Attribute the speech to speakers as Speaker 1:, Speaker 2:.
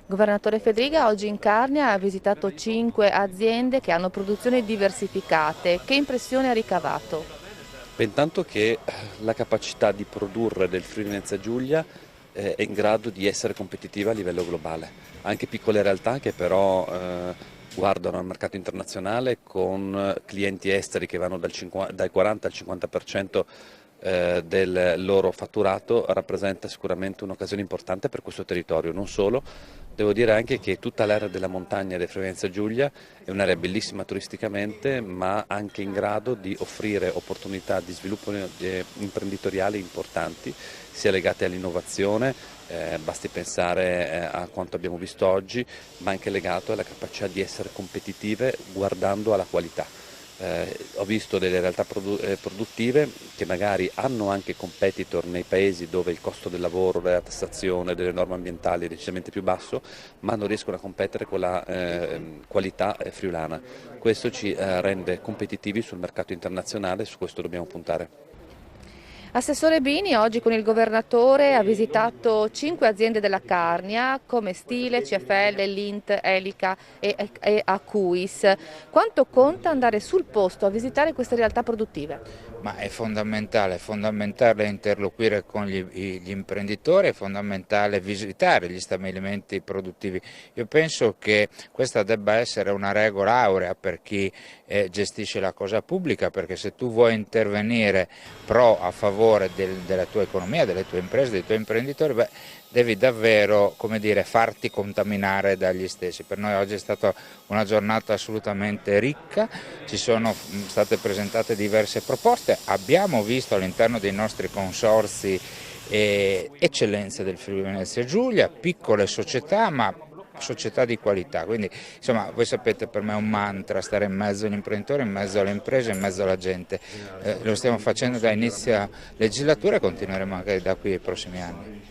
Speaker 1: Governatore Fedriga, oggi in Carnia ha visitato 5 aziende che hanno produzioni diversificate. Che impressione ha ricavato?
Speaker 2: Beh, intanto che la capacità di produrre del Friuli Venezia Giulia è in grado di essere competitiva a livello globale. Anche piccole realtà che però guardano al mercato internazionale con clienti esteri che vanno dal 40 al 50% del loro fatturato rappresenta sicuramente un'occasione importante per questo territorio. Non solo, devo dire anche che tutta l'area della montagna del Friuli Venezia Giulia è un'area bellissima turisticamente, ma anche in grado di offrire opportunità di sviluppo imprenditoriali importanti, sia legate all'innovazione, basti pensare a quanto abbiamo visto oggi, ma anche legato alla capacità di essere competitive guardando alla qualità. Ho visto delle realtà produttive che magari hanno anche competitor nei paesi dove il costo del lavoro, della tassazione, delle norme ambientali è decisamente più basso, ma non riescono a competere con la qualità friulana. Questo ci rende competitivi sul mercato internazionale e su questo dobbiamo puntare.
Speaker 1: Assessore Bini oggi con il governatore ha visitato 5 aziende della Carnia come Stile, CFL, Lint, Elica e Acuis. Quanto conta andare sul posto a visitare queste realtà produttive?
Speaker 3: Ma è fondamentale interloquire con gli imprenditori, è fondamentale visitare gli stabilimenti produttivi. Io penso che questa debba essere una regola aurea per chi gestisce la cosa pubblica, perché se tu vuoi intervenire a favore della tua economia, delle tue imprese, dei tuoi imprenditori, beh, devi davvero, come dire, farti contaminare dagli stessi. Per noi oggi è stata una giornata assolutamente ricca, ci sono state presentate diverse proposte, abbiamo visto all'interno dei nostri consorzi eccellenze del Friuli Venezia Giulia, piccole società ma società di qualità, quindi insomma voi sapete per me è un mantra stare in mezzo agli imprenditori, in mezzo alle imprese, in mezzo alla gente, lo stiamo facendo da inizio legislatura e continueremo anche da qui ai prossimi anni.